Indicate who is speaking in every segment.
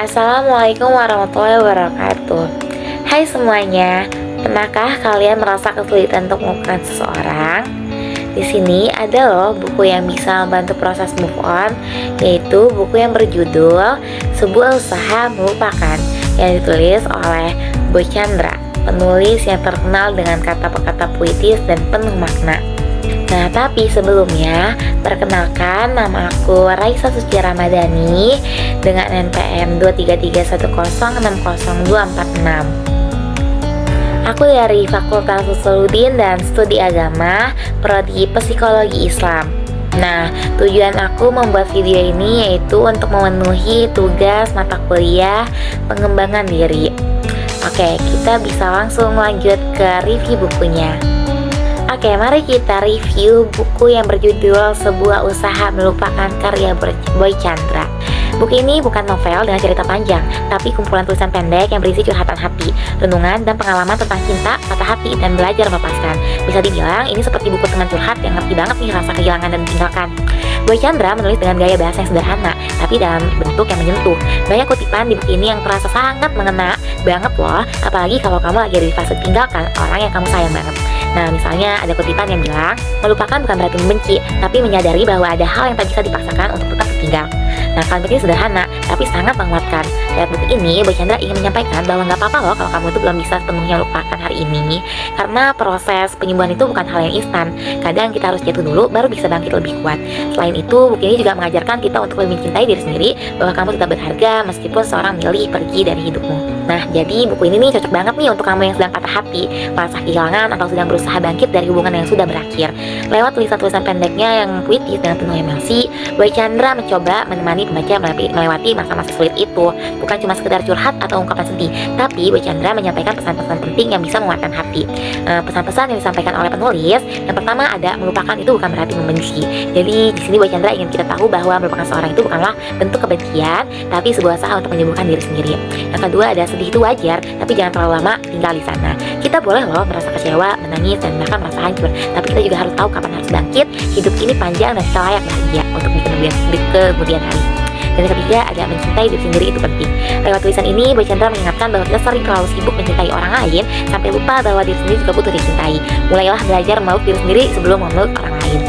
Speaker 1: Assalamualaikum warahmatullahi wabarakatuh. Hai semuanya, pernahkah kalian merasa kesulitan untuk melupakan seseorang? Di sini ada loh buku yang bisa membantu proses move on, yaitu buku yang berjudul Sebuah Usaha Melupakan, yang ditulis oleh Boy Chandra, penulis yang terkenal dengan kata-kata puitis dan penuh makna. Nah, tapi sebelumnya, perkenalkan, nama aku Raisa Suci Ramadhani dengan NPM 23310600246. Aku dari Fakultas Usuluddin dan Studi Agama, Prodi Psikologi Islam. Nah, tujuan aku membuat video ini yaitu untuk memenuhi tugas mata kuliah pengembangan diri. Oke, kita bisa langsung lanjut ke review bukunya. Oke, mari kita review buku yang berjudul Sebuah Usaha Melupakan karya Boy Chandra. Buku ini bukan novel dengan cerita panjang, tapi kumpulan tulisan pendek yang berisi curhatan hati, renungan, dan pengalaman tentang cinta, patah hati, dan belajar melepaskan. Bisa dibilang, ini seperti buku teman curhat yang ngerti banget nih rasa kehilangan dan ditinggalkan. Boy Chandra menulis dengan gaya bahasa yang sederhana, tapi dalam bentuk yang menyentuh. Banyak kutipan di buku ini yang terasa sangat mengena banget loh, apalagi kalau kamu lagi ada di fase tinggalkan orang yang kamu sayang banget. Nah, misalnya ada kutipan yang bilang, melupakan bukan berarti membenci, tapi menyadari bahwa ada hal yang tak bisa dipaksakan untuk tetap tertinggal. Nah, kalimat ini sederhana, tapi sangat menguatkan. Lewat buku ini, Boy Chandra ingin menyampaikan bahwa nggak apa-apa loh kalau kamu itu belum bisa sepenuhnya lupakan hari ini, karena proses penyembuhan itu bukan hal yang instan. Kadang kita harus jatuh dulu, baru bisa bangkit lebih kuat. Selain itu, buku ini juga mengajarkan kita untuk lebih mencintai diri sendiri, bahwa kamu tetap berharga meskipun seorang milih pergi dari hidupmu. Nah, jadi buku ini nih cocok banget nih untuk kamu yang sedang patah hati, merasa kehilangan, atau sedang berusaha bangkit dari hubungan yang sudah berakhir. Lewat tulisan-tulisan pendeknya yang puitis dengan penuh emosi, Boy Chandra mencoba menemani pembaca melewati masa-masa sulit itu. Bukan cuma sekedar curhat atau ungkapan sedih, tapi Boy Chandra menyampaikan pesan-pesan penting yang bisa menguatkan hati. Pesan-pesan yang disampaikan oleh penulis, yang pertama ada, melupakan itu bukan berarti membenci. Jadi di sini Boy Chandra ingin kita tahu bahwa melupakan seorang itu bukanlah bentuk kebencian, tapi sebuah usaha untuk menyembuhkan diri sendiri. Yang kedua ada, sedih itu wajar, tapi jangan terlalu lama tinggal di sana. Kita boleh loh merasa kecewa, menangis, dan bahkan merasa hancur, tapi kita juga harus tahu kapan harus bangkit. Hidup ini panjang dan kita layak bahagia untuk di kemudian hari. Dan yang ketiga ada, mencintai diri sendiri itu penting. Lewat tulisan ini, Boy Chandra mengingatkan bahwa kita sering terlalu sibuk mencintai orang lain sampai lupa bahwa diri sendiri juga butuh dicintai. Mulailah belajar memeluk diri sendiri sebelum memeluk orang lain.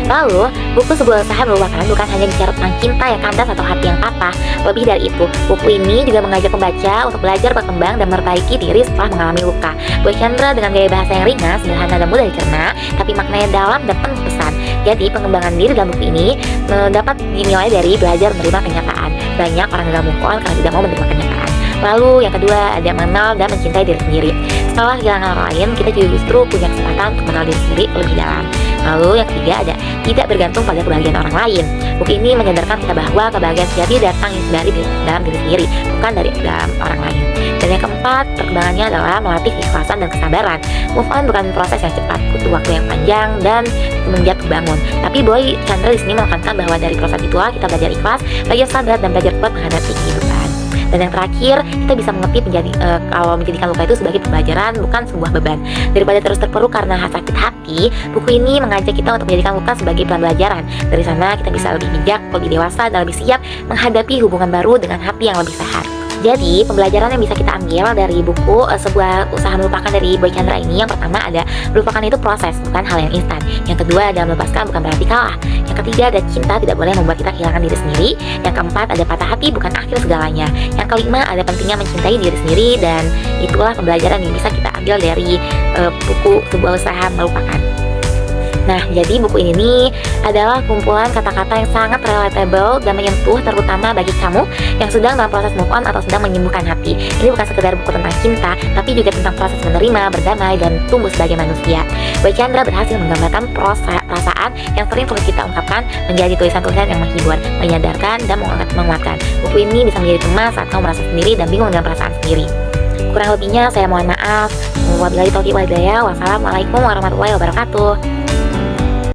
Speaker 1: Lalu, buku Sebuah Usaha Melupakan bukan hanya bicara tentang cinta yang kandas atau hati yang patah. Lebih dari itu, buku ini juga mengajak pembaca untuk belajar berkembang dan memperbaiki diri setelah mengalami luka. Boy Chandra dengan gaya bahasa yang ringan, sederhana, dan mudah dicerna, tapi maknanya dalam dan penuh pesan. Jadi, pengembangan diri dalam buku ini dapat dinilai dari belajar menerima kenyataan. Banyak orang gagal move on karena tidak mau menerima kenyataan. Lalu, yang kedua ada, mengenal dan mencintai diri sendiri. Setelah kehilangan orang lain, kita juga justru punya kesempatan untuk mengenal diri sendiri lebih dalam. Lalu yang ketiga ada, tidak bergantung pada kebahagiaan orang lain. Buku ini menyadarkan kita bahwa kebahagiaan sejati datang dari dalam diri sendiri, bukan dari dalam orang lain. Dan yang keempat, perkembangannya adalah melatih keikhlasan dan kesabaran. Move on bukan proses yang cepat, butuh waktu yang panjang dan menjatuh bangun. Tapi Boy Chandra di sini menekankan bahwa dari proses itulah kita belajar ikhlas, belajar sabar, dan belajar kuat menghadapi kehidupan. Dan yang terakhir, kita bisa mengerti kalau menjadikan luka itu sebagai pembelajaran, bukan sebuah beban. Daripada terus terpuruk karena sakit hati, buku ini mengajak kita untuk menjadikan luka sebagai pembelajaran. Dari sana kita bisa lebih bijak, lebih dewasa, dan lebih siap menghadapi hubungan baru dengan hati yang lebih sehat. Jadi, pembelajaran yang bisa kita ambil dari buku Sebuah Usaha Melupakan dari Boy Chandra ini, yang pertama ada, melupakan itu proses, bukan hal yang instan. Yang kedua ada, melepaskan bukan berarti kalah. Yang ketiga ada, cinta tidak boleh membuat kita kehilangan diri sendiri. Yang keempat ada, patah hati bukan akhir segalanya. Yang kelima ada, pentingnya mencintai diri sendiri. Dan itulah pembelajaran yang bisa kita ambil dari buku Sebuah Usaha Melupakan. Nah, jadi buku ini nih adalah kumpulan kata-kata yang sangat relatable dan menyentuh, terutama bagi kamu yang sedang dalam proses move on atau sedang menyembuhkan hati. Ini bukan sekedar buku tentang cinta, tapi juga tentang proses menerima, berdamai, dan tumbuh sebagai manusia. Boy Chandra berhasil menggambarkan perasaan yang sering sulit kita ungkapkan menjadi tulisan-tulisan yang menghibur, menyadarkan, dan menguatkan. Buku ini bisa menjadi teman saat kamu merasa sendiri dan bingung dengan perasaan sendiri. Kurang lebihnya saya mohon maaf. Wabillahi taufiq wal hidayah. Wassalamualaikum warahmatullahi wabarakatuh.